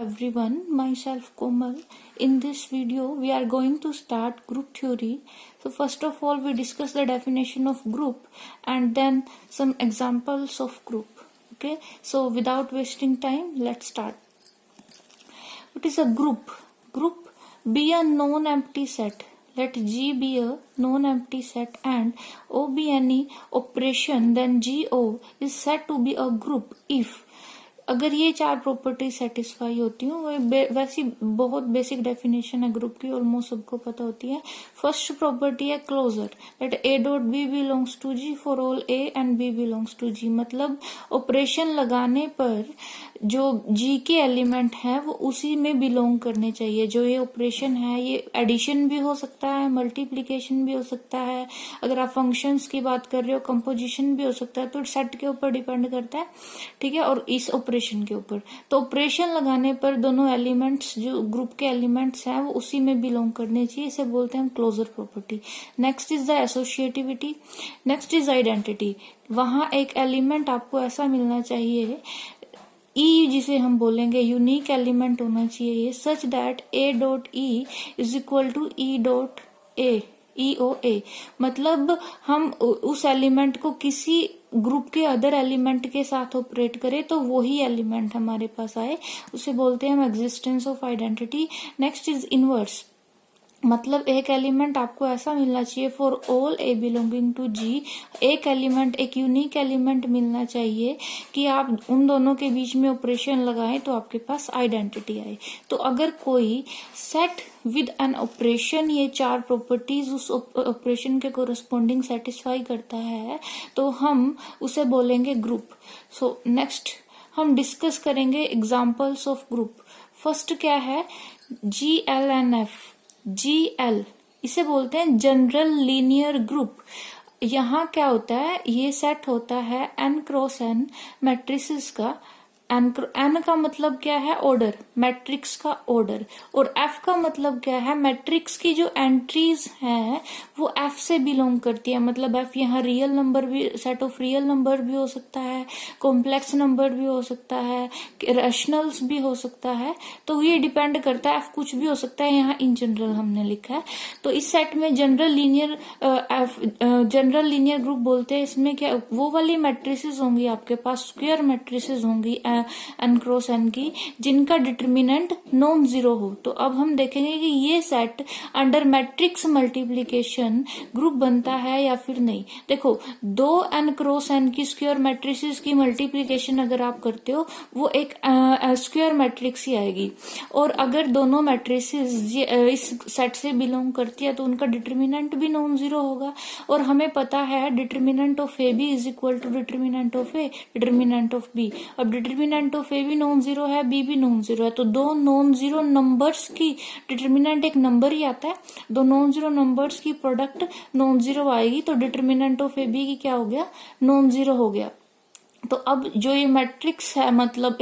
Everyone, myself Komal. In this video, we are going to start group theory. So first of all, we discuss the definition of group and then some examples of group. Okay, so without wasting time, let's start. What is a group? Group be a non-empty set. Let G be a non-empty set and O be any operation, then GO is said to be a group if अगर ये चार property satisfy होती हूँ, वैसी बहुत basic definition है group की, almost सबको पता होती है. फर्स्ट प्रॉपर्टी है closure, that A dot B belongs to G for all A and B belongs to G. मतलब ऑपरेशन लगाने पर जो जी के एलिमेंट है वो उसी में बिलोंग करने चाहिए. जो ये ऑपरेशन है ये एडिशन भी हो सकता है, मल्टीप्लीकेशन भी हो सकता है, अगर आप फंक्शंस की बात कर रहे हो कंपोजिशन भी हो सकता है. तो सेट के ऊपर डिपेंड करता है, ठीक है, और इस ऑपरेशन के ऊपर. तो ऑपरेशन लगाने पर दोनों एलिमेंट्स जो ग्रुप के एलिमेंट्स हैं वो उसी में बिलोंग करने चाहिए. इसे बोलते हैं हम closure property. Next is the associativity. Next is identity. वहां एक एलिमेंट आपको ऐसा मिलना चाहिए, ई जिसे हम बोलेंगे यूनिक एलिमेंट होना चाहिए, such that A dot E is equal to E dot A, E O A. मतलब हम उस एलिमेंट को किसी ग्रुप के अदर एलिमेंट के साथ ऑपरेट करें तो वही एलिमेंट हमारे पास आए, उसे बोलते हैं हम existence of identity. Next is inverse. मतलब एक एलिमेंट आपको ऐसा मिलना चाहिए for all A belonging to G, एक एलिमेंट, एक यूनिक एलिमेंट मिलना चाहिए कि आप उन दोनों के बीच में ऑपरेशन लगाएं तो आपके पास आइडेंटिटी आए. तो अगर कोई सेट विद एन ऑपरेशन ये चार प्रॉपर्टीज उस ऑपरेशन के कोरस्पॉन्डिंग सेटिस्फाई करता है तो हम उसे बोलेंगे ग्रुप. सो नेक्स्ट हम डिस्कस करेंगे एग्जांपल्स ऑफ ग्रुप. फर्स्ट क्या है, G L N F. GL इसे बोलते हैं जनरल लीनियर ग्रुप. यहाँ क्या होता है, ये सेट होता है n क्रॉस n मैट्रिसेस का. n का मतलब क्या है, ऑर्डर, मैट्रिक्स का ऑर्डर. और f का मतलब क्या है, मैट्रिक्स की जो एंट्रीज हैं वो f से बिलोंग करती है. मतलब f यहाँ रियल नंबर भी, सेट ऑफ रियल नंबर भी हो सकता है, कॉम्प्लेक्स नंबर भी हो सकता है, रैशनल्स भी हो सकता है. तो ये डिपेंड करता है, f कुछ भी हो सकता है, यहाँ इन जनरल हमने लिखा है. तो इस सेट में जनरल लीनियर ग्रुप बोलते हैं. इसमें क्या, वो वाली मैट्रिसेस होंगी आपके पास, स्क्वायर मैट्रिसेस होंगी n क्रॉस n की, जिनका डिटर्मिनेंट नॉन जीरो हो. तो अब हम देखेंगे कि ये set under matrix multiplication group बनता है या फिर नहीं. देखो, दो n क्रॉस n की स्क्वायर मैट्रिसेस की मल्टीप्लीकेशन अगर आप करते हो वो एक स्क्वायर मैट्रिक्स ही आएगी. और अगर दोनों मैट्रिसेस इस सेट से बिलोंग करती है तो उनका डिटर्मिनेंट भी नॉन जीरो होगा. और हमें पता है determinant of A B is equal to determinant of A determinant of B. अब डिटर्मिनेंट ऑफ ए भी नॉन जीरो है, बी भी नॉन जीरो है, तो दो नॉन जीरो नंबर्स की डिटर्मिनेंट एक नंबर ही आता है, दो नॉन जीरो नंबर्स की प्रोडक्ट नॉन जीरो आएगी. तो डिटर्मिनेंट ऑफ ए बी की क्या हो गया, नॉन जीरो हो गया. तो अब जो ये मैट्रिक्स है, मतलब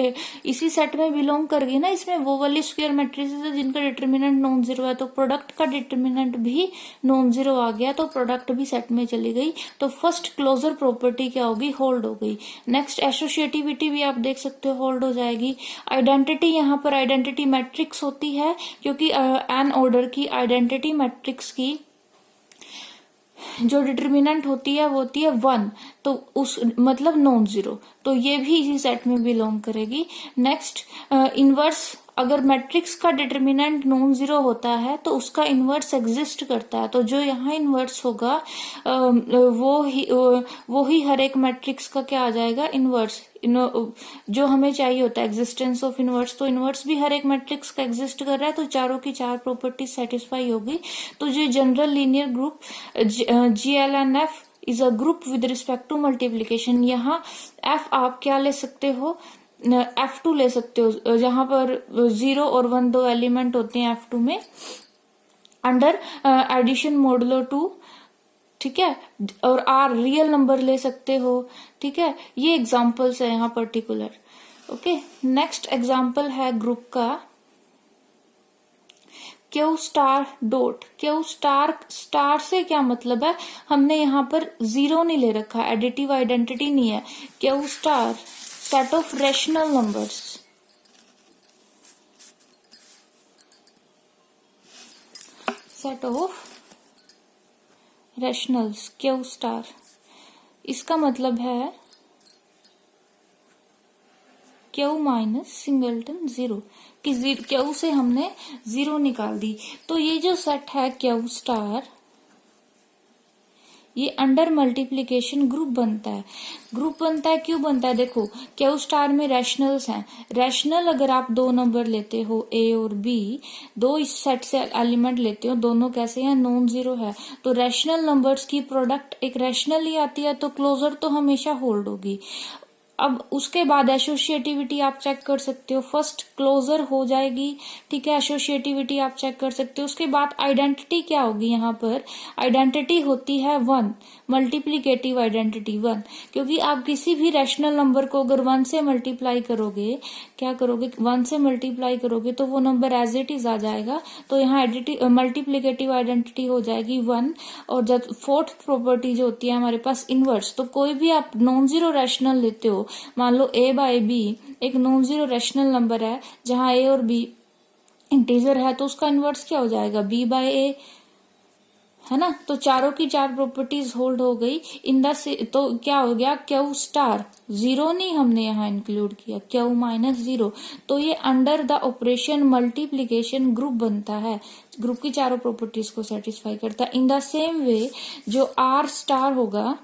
इसी सेट में बिलोंग कर गई ना, इसमें वो वाली स्क्वायर मैट्रिसेस है जिनका डिटर्मिनेंट नॉन जीरो है, तो प्रोडक्ट का डिटर्मिनेंट भी नॉन जीरो आ गया, तो प्रोडक्ट भी सेट में चली गई. तो फर्स्ट क्लोजर प्रॉपर्टी क्या होगी, होल्ड हो गई. नेक्स्ट एसोसिएटिविटी भी आप देख सकते हो, होल्ड हो जाएगी. आइडेंटिटी, यहाँ पर आइडेंटिटी मैट्रिक्स होती है क्योंकि एन ऑर्डर की आइडेंटिटी मैट्रिक्स की जो डिटर्मिनेंट होती है वो होती है 1, तो उस मतलब नॉन जीरो, तो ये भी इसी सेट में बिलोंग करेगी. Next inverse. अगर मैट्रिक्स का डिटर्मिनेंट नॉन जीरो होता है तो उसका इनवर्स एग्जिस्ट करता है. तो जो यहाँ इनवर्स होगा वो ही हर एक मैट्रिक्स का क्या आ जाएगा, इनवर्स. जो हमें चाहिए होता है एग्जिस्टेंस ऑफ इनवर्स, तो इनवर्स भी हर एक मैट्रिक्स का एग्जिस्ट कर रहा है, तो चारों की चार प्रॉपर्टी सेटिस्फाई होगी. तो जो general linear group GLNF is a group with respect to multiplication. यहाँ f आप क्या ले सकते हो, F2 ले सकते हो, जहां पर 0 और 1 दो एलिमेंट होते हैं F2 में, अंडर एडिशन मॉडुलो 2, ठीक है. और R रियल नंबर ले सकते हो, ठीक है. ये एग्जांपल्स है यहाँ पर्टिकुलर. ओके, नेक्स्ट एग्जांपल है ग्रुप का Q star dot. Q star से क्या मतलब है, हमने यहाँ पर जीरो नहीं ले रखा, एडिटिव आइडेंटिटी नहीं है. Q star set of rational numbers, set of rationals Q star. इसका मतलब है क्यू माइनस सिंगलटन जीरो, कि क्यू से हमने जीरो निकाल दी। तो ये जो सेट है क्यू स्टार, ये अंडर मल्टीप्लिकेशन ग्रुप बनता है। ग्रुप बनता है, क्यों बनता है? देखो क्यू स्टार में रैशनल्स हैं। रैशनल अगर आप दो नंबर लेते हो ए और बी, दो इस सेट से एलिमेंट लेते हो, दोनों कैसे हैं? नॉन जीरो है। तो रैशनल नंबर्स की प्रोडक्ट एक रैशनल ही आती है, तो क्लोजर तो हमेशा होल्ड होगी। अब उसके बाद एसोसिएटिविटी आप चेक कर सकते हो। फर्स्ट क्लोजर हो जाएगी, ठीक है, एसोसिएटिविटी आप चेक कर सकते हो। उसके बाद आइडेंटिटी क्या होगी? यहाँ पर आइडेंटिटी होती है 1, मल्टीप्लीकेटिव आइडेंटिटी 1, क्योंकि आप किसी भी रैशनल नंबर को अगर 1 से मल्टीप्लाई करोगे, क्या करोगे? 1 से मल्टीप्लाई करोगे तो वो नंबर एज इट इज आ जाएगा। तो यहाँ मल्टीप्लीकेटिव आइडेंटिटी हो जाएगी 1। और जब फोर्थ प्रॉपर्टी जो होती है हमारे पास इनवर्स, तो कोई भी आप नॉन जीरो रैशनल लेते हो, मान लो a बाय b एक नॉन जीरो रैशनल नंबर है जहां a और b इंटीजर है, तो उसका इनवर्स क्या हो जाएगा? b बाय a, है ना। तो चारों की चार प्रॉपर्टीज होल्ड हो गई इन द। तो क्या हो गया? क्यू स्टार जीरो नहीं हमने यहाँ इंक्लूड किया, क्यू माइनस जीरो। तो ये under the operation multiplication group बनता है, ग्रुप की चारों प्रॉपर्टीज को सेटिस्फाई करता है। इन द सेम वे जो आर स्टार होगा,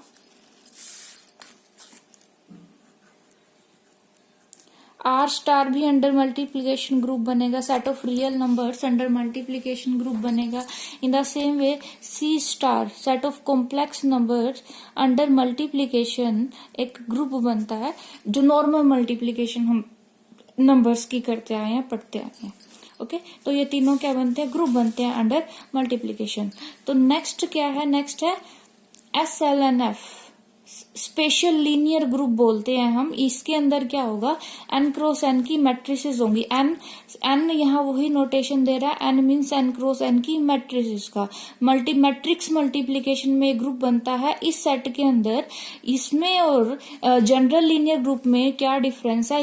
आर स्टार भी अंडर मल्टीप्लीकेशन ग्रुप बनेगा। Set of real numbers under multiplication group बनेगा। In the same way C star set of complex numbers under multiplication एक group बनता है, जो नॉर्मल मल्टीप्लीकेशन हम नंबर्स की करते आए हैं, पढ़ते आए हैं। ओके, तो ये तीनों क्या बनते हैं? ग्रुप बनते हैं अंडर मल्टीप्लीकेशन। तो नेक्स्ट क्या है? नेक्स्ट है SLNF, स्पेशल लीनियर ग्रुप बोलते हैं हम। इसके अंदर क्या होगा? n क्रॉस n की मैट्रिसेस होंगी। n यहाँ वही नोटेशन दे रहा है, n means n cross n की मैट्रिसेस का मैट्रिक्स मल्टीप्लीकेशन में एक ग्रुप बनता है इस सेट के अंदर। इसमें और जनरल लीनियर ग्रुप में क्या डिफरेंस है?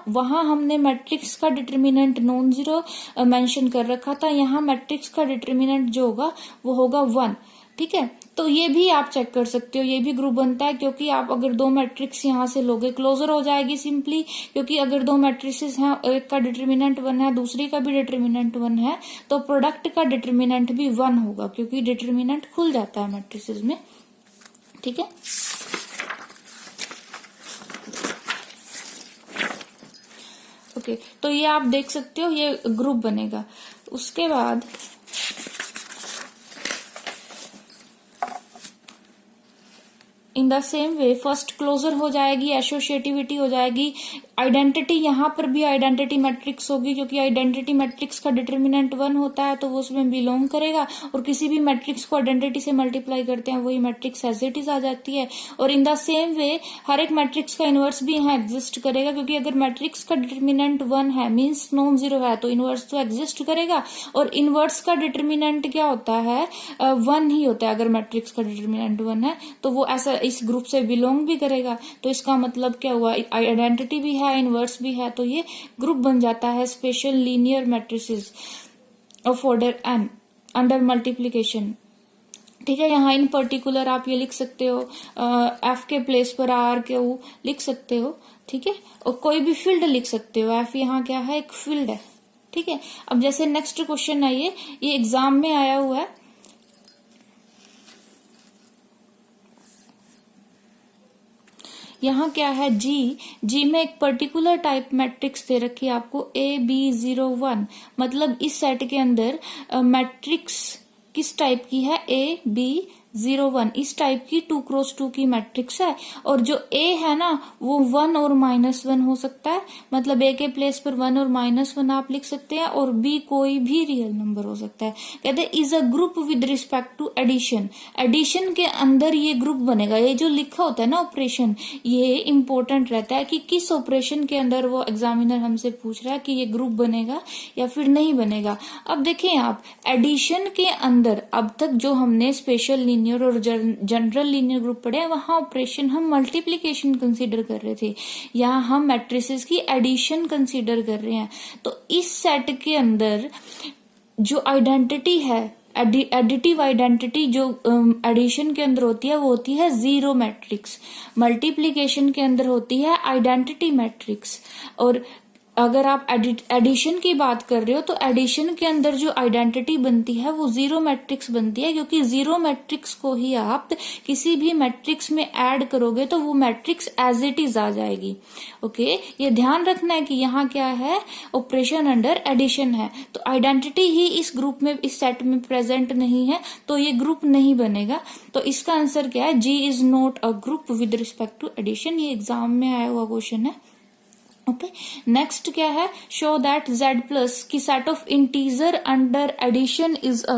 वहां हमने मैट्रिक्स का डिटर्मिनेंट नॉन जीरो मेंशन कर रखा था, यहाँ मैट्रिक्स का डिटर्मिनेंट जो होगा वो होगा 1, ठीक है। तो ये भी आप चेक कर सकते हो, ये भी ग्रुप बनता है, क्योंकि आप अगर दो मैट्रिक्स यहाँ से लोगे क्लोजर हो जाएगी सिंपली, क्योंकि अगर दो मैट्रिसेस हैं, एक का डिटर्मिनेंट 1 है, दूसरी का भी डिटर्मिनेंट 1 है, तो प्रोडक्ट का डिटर्मिनेंट भी 1 होगा, क्योंकि डिटर्मिनेंट खुल जाता है मैट्रिसेस में, ठीक है। ओके, तो ये आप देख सकते हो, ये ग्रुप बनेगा। उसके बाद in the same way first closure हो जाएगी, एसोसिएटिविटी हो जाएगी, आइडेंटिटी, यहाँ पर भी आइडेंटिटी मैट्रिक्स होगी, क्योंकि आइडेंटिटी मैट्रिक्स का डिटर्मिनेंट 1 होता है, तो वो उसमें बिलोंग करेगा। और किसी भी मैट्रिक्स को आइडेंटिटी से मल्टीप्लाई करते हैं, वही मैट्रिक्स एज इट इज आ जाती है। और इन द सेम वे हर एक मैट्रिक्स का इनवर्स भी यहाँ एग्जिस्ट करेगा, क्योंकि अगर मैट्रिक्स का डिटर्मिनेंट 1 है मीन्स नॉन जीरो है, तो इनवर्स तो एग्जिस्ट करेगा। और इनवर्स का डिटर्मिनेंट क्या होता है? 1 ही होता है। अगर मैट्रिक्स का डिटर्मिनेंट 1 है तो वो ऐसा इस ग्रुप से बिलोंग भी करेगा। तो इसका मतलब क्या हुआ? आइडेंटिटी भी है, इनवर्स भी है, तो ये ग्रुप बन जाता है special linear matrices of order n under multiplication, ठीक है। यहाँ इन पर्टिकुलर आप ये लिख सकते हो, f के प्लेस पर r क्यू लिख सकते हो, ठीक है। और कोई भी फील्ड लिख सकते हो, f यहाँ क्या है? एक फील्ड है, ठीक है। अब जैसे नेक्स्ट क्वेश्चन है, ये एग्जाम में आया हुआ है। यहाँ क्या है? जी में एक पर्टिकुलर टाइप मैट्रिक्स दे रखी है आपको AB01, मतलब इस सेट के अंदर मैट्रिक्स किस टाइप की है? AB01, इस टाइप की 2 क्रॉस 2 की मैट्रिक्स है। और जो A है ना, वो 1 और -1 हो सकता है, मतलब A के प्लेस पर 1 और -1 आप लिख सकते हैं, और B कोई भी रियल नंबर हो सकता है। कहते हैं is a group with respect to addition, addition के अंदर ये ग्रुप बनेगा। ये जो लिखा होता है ना ऑपरेशन, ये इंपॉर्टेंट रहता है कि किस ऑपरेशन के अंदर वो एग्जामिनर हमसे पूछ रहा है कि ये ग्रुप बनेगा या फिर नहीं बनेगा। अब देखें आप, एडिशन के अंदर अब तक जो हमने स्पेशल लीनियर और जनरल लीनियर ग्रुप पढ़े, वहां ऑपरेशन हम मल्टीप्लीकेशन कंसीडर कर रहे थे, यहाँ हम मैट्रिसेस की एडिशन कंसीडर कर रहे हैं। तो इस सेट के अंदर जो आइडेंटिटी है एडिटिव आइडेंटिटी जो एडिशन के अंदर होती है वो होती है जीरो मैट्रिक्स, मल्टीप्लिकेशन के अंदर होती है आइडेंटिटी मैट्रिक्स। और अगर आप एडिशन की बात कर रहे हो तो एडिशन के अंदर जो आइडेंटिटी बनती है वो जीरो मैट्रिक्स बनती है, क्योंकि जीरो मैट्रिक्स को ही आप किसी भी मैट्रिक्स में ऐड करोगे तो वो मैट्रिक्स एज इट इज आ जाएगी। ओके, ये ध्यान रखना है कि यहाँ क्या है, ऑपरेशन अंडर एडिशन है, तो आइडेंटिटी ही इस ग्रुप में, इस सेट में प्रेजेंट नहीं है तो ये ग्रुप नहीं बनेगा। तो इसका आंसर क्या है, G is not a group with respect to addition. ये एग्जाम में आया हुआ क्वेश्चन है। ओके, नेक्स्ट क्या है, शो दैट z प्लस की set of integer under addition is a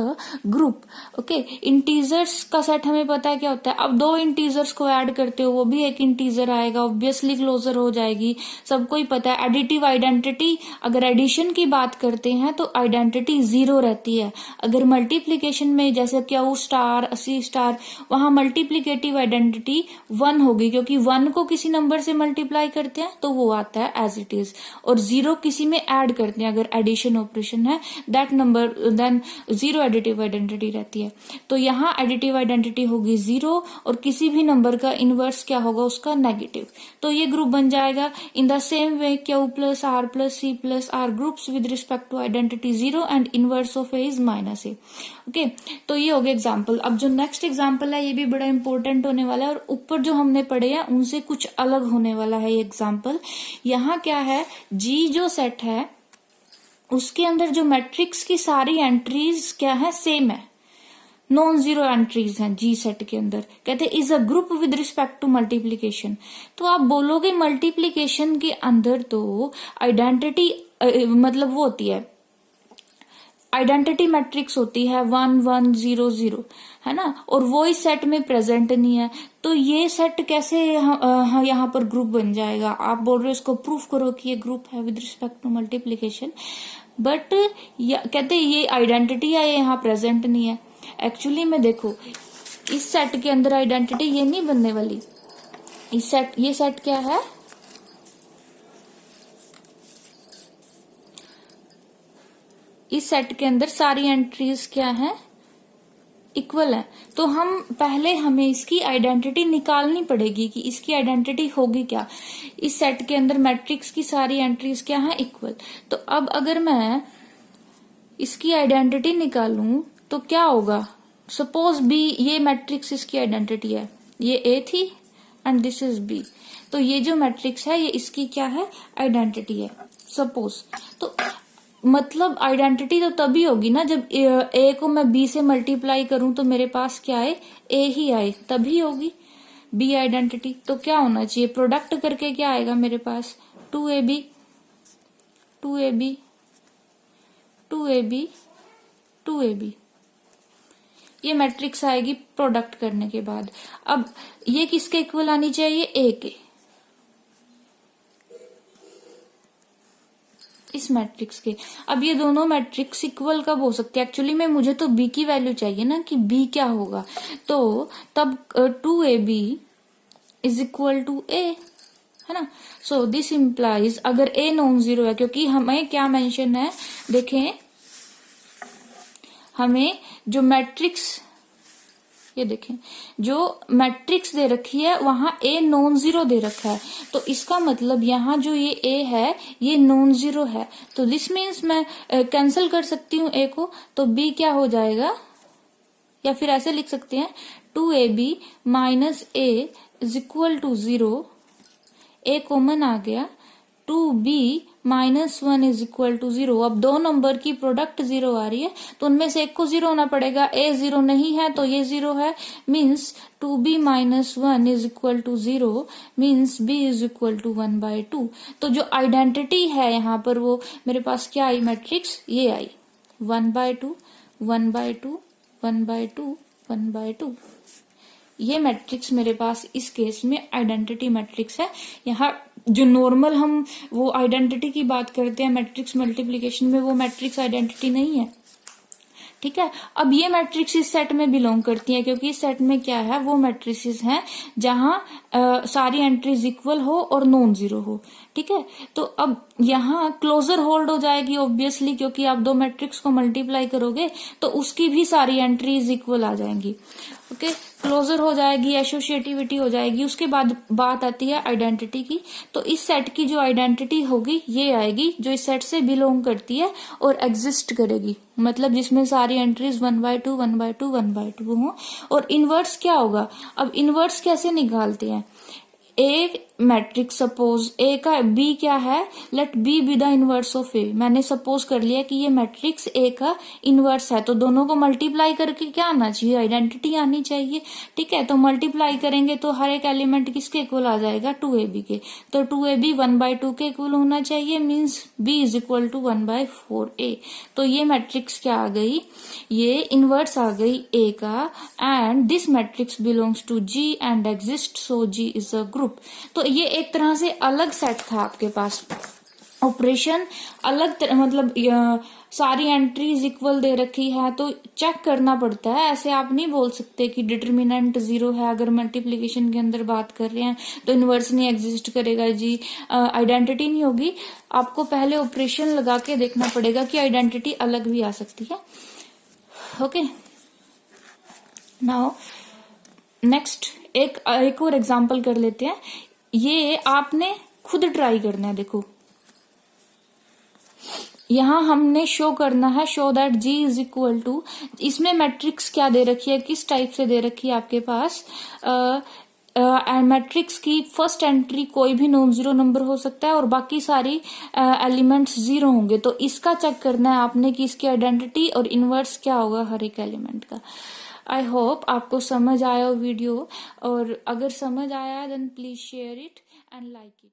group. Okay, integers का सेट हमें पता है क्या होता है। अब दो इंटीजर्स को ऐड करते हो वो भी एक इंटीजर आएगा, ऑब्वियसली क्लोजर हो जाएगी, सबको ही पता है। एडिटिव आइडेंटिटी अगर एडिशन की बात करते हैं तो आइडेंटिटी जीरो रहती है। अगर मल्टीप्लीकेशन में जैसे क्यू स्टार सी स्टार, वहां मल्टीप्लीकेटिव आइडेंटिटी 1 होगी, क्योंकि 1 को किसी नंबर से मल्टीप्लाई करते हैं तो वो आता है एज इट इज, और जीरो किसी में ऐड करते हैं अगर एडिशन ऑपरेशन है, that number than zero additive identity रहती है। तो यहाँ एडिटिव आइडेंटिटी होगी जीरो और किसी भी नंबर का इनवर्स क्या होगा, उसका नेगेटिव। तो ये ग्रुप बन जाएगा। In the same way Q plus C plus R groups with respect to identity zero and inverse of A is minus A. Okay, तो ये हो गया एग्जाम्पल। अब जो नेक्स्ट एग्जाम्पल है ये भी बड़ा इंपॉर्टेंट होने वाला है और ऊपर जो हमने पढ़े हैं उनसे कुछ अलग होने वाला है ये एग्जाम्पल। यहाँ क्या है, जी जो सेट है उसके अंदर जो मैट्रिक्स की सारी एंट्रीज क्या है, सेम है, नॉन जीरो एंट्रीज हैं जी सेट के अंदर। कहते is a group with respect to multiplication. तो आप बोलोगे मल्टीप्लीकेशन के अंदर तो आइडेंटिटी मतलब वो होती है, आइडेंटिटी मैट्रिक्स होती है 1 1 0 0, है ना, और वो इस सेट में प्रेजेंट नहीं है। तो ये सेट कैसे यहाँ पर ग्रुप बन जाएगा। आप बोल रहे हो इसको प्रूफ करो कि ये ग्रुप है with respect to multiplication, but कहते ये आइडेंटिटी है ये यहाँ प्रेजेंट नहीं है। एक्चुअली में देखो इस सेट के अंदर आइडेंटिटी ये नहीं बनने वाली। इस सेट, ये सेट क्या है, इस सेट के अंदर सारी एंट्रीज क्या है, इक्वल है। तो हम पहले हमें इसकी आइडेंटिटी निकालनी पड़ेगी कि इसकी आइडेंटिटी होगी क्या। इस सेट के अंदर मैट्रिक्स की सारी एंट्रीज क्या है, इक्वल। तो अब अगर मैं इसकी आइडेंटिटी निकालूं तो क्या होगा, सपोज बी, ये मैट्रिक्स इसकी आइडेंटिटी है, ये ए थी एंड दिस इज बी, तो ये जो मैट्रिक्स है ये इसकी क्या है, आइडेंटिटी है सपोज। तो मतलब आइडेंटिटी तो तभी होगी ना जब ए को मैं बी से मल्टीप्लाई करूं तो मेरे पास क्या आए, ए ही आए, तभी होगी बी आइडेंटिटी। तो क्या होना चाहिए, प्रोडक्ट करके क्या आएगा मेरे पास, 2ab 2ab 2ab 2ab, ये मैट्रिक्स आएगी प्रोडक्ट करने के बाद। अब ये किसके इक्वल आनी चाहिए, ए के, इस मैट्रिक्स के। अब ये दोनों मैट्रिक्स इक्वल कब हो सकते हैं, एक्चुअली में मुझे तो बी की वैल्यू चाहिए ना कि बी क्या होगा, तो तब 2ab इज इक्वल टू ए, है ना। सो दिस इंप्लाइज अगर ए नॉन जीरो है, क्योंकि हमें क्या मेंशन है, देखें हमें जो मैट्रिक्स, ये देखें जो मैट्रिक्स दे रखी है वहां ए नॉन जीरो दे रखा है, तो इसका मतलब यहाँ जो ये ए है ये नॉन जीरो है। तो दिस मीन्स मैं कैंसिल कर सकती हूँ ए को, तो बी क्या हो जाएगा, या फिर ऐसे लिख सकते हैं 2ab minus A is equal to 0, A common आ गया, 2b minus 1 is equal to 0। अब दो नंबर की प्रोडक्ट 0 आ रही है तो उनमें से एक को 0 होना पड़ेगा, ए 0 नहीं है तो ये 0 है, means 2b minus 1 is equal to 0, means b is equal to 1/2। तो जो आइडेंटिटी है यहाँ पर वो मेरे पास क्या आई, मैट्रिक्स ये आई 1/2 1/2 1/2 1/2। ये मैट्रिक्स मेरे पास इस केस में आइडेंटिटी मैट्रिक्स है। यहाँ जो नॉर्मल हम वो आइडेंटिटी की बात करते हैं मैट्रिक्स मल्टीप्लिकेशन में, वो मैट्रिक्स आइडेंटिटी नहीं है, ठीक है। अब ये मैट्रिक्स इस सेट में बिलोंग करती है, क्योंकि इस सेट में क्या है, वो मैट्रिसेस हैं जहां सारी एंट्रीज इक्वल हो और नॉन जीरो हो, ठीक है। तो अब यहाँ क्लोजर होल्ड हो जाएगी ऑब्वियसली, क्योंकि आप दो मैट्रिक्स को मल्टीप्लाई करोगे तो उसकी भी सारी एंट्रीज इक्वल आ जाएंगी। ओके, क्लोजर हो जाएगी, एसोसिएटिविटी हो जाएगी। उसके बाद बात आती है आइडेंटिटी की। तो इस सेट की जो आइडेंटिटी होगी ये आएगी जो इस सेट से बिलोंग करती है और एग्जिस्ट करेगी, मतलब जिसमें सारी एंट्रीज 1/2 1/2 1/2 हो। और इनवर्स क्या होगा, अब इनवर्स कैसे निकालते हैं, ए मैट्रिक्स, सपोज ए का बी क्या है, let B be the inverse of A. मैंने सपोज कर लिया कि ये मैट्रिक्स ए का इनवर्स है, तो दोनों को मल्टीप्लाई करके क्या आना चाहिए, आइडेंटिटी आनी चाहिए। ठीक है, तो मल्टीप्लाई करेंगे तो हर एक एलिमेंट किसके इक्वल आ जाएगा, 2ab के। तो 2ab 1/2 के इक्वल होना चाहिए, means b is equal to 1/4a। तो ये मैट्रिक्स क्या आ गई, ये इनवर्स आ गई a का, and this matrix belongs to g and exist, so g is a group. तो ये एक तरह से अलग सेट था आपके पास, ऑपरेशन अलग तरह, मतलब सारी एंट्रीज इक्वल दे रखी है तो चेक करना पड़ता है। ऐसे आप नहीं बोल सकते कि डिटर्मिनेंट 0 है, अगर मल्टीप्लिकेशन के अंदर बात कर रहे हैं तो इनवर्स नहीं एग्जिस्ट करेगा जी, आइडेंटिटी नहीं होगी। आपको पहले ऑपरेशन लगा के देखना पड़ेगा कि आइडेंटिटी अलग भी आ सकती है। ओके, नाउ नेक्स्ट एक और एग्जांपल कर लेते हैं। ये आपने खुद ट्राई करना है। देखो यहां हमने शो करना है, show that g is equal to, इसमें मैट्रिक्स क्या दे रखी है, किस टाइप से दे रखी है आपके पास, मैट्रिक्स की फर्स्ट एंट्री कोई भी नॉन जीरो नंबर हो सकता है और बाकी सारी एलिमेंट्स 0 होंगे। तो इसका चेक करना है आपने कि इसकी आइडेंटिटी और इनवर्स क्या होगा हर एक एलिमेंट का। आई होप आपको समझ आया वीडियो, और अगर समझ आया then please share it and like it.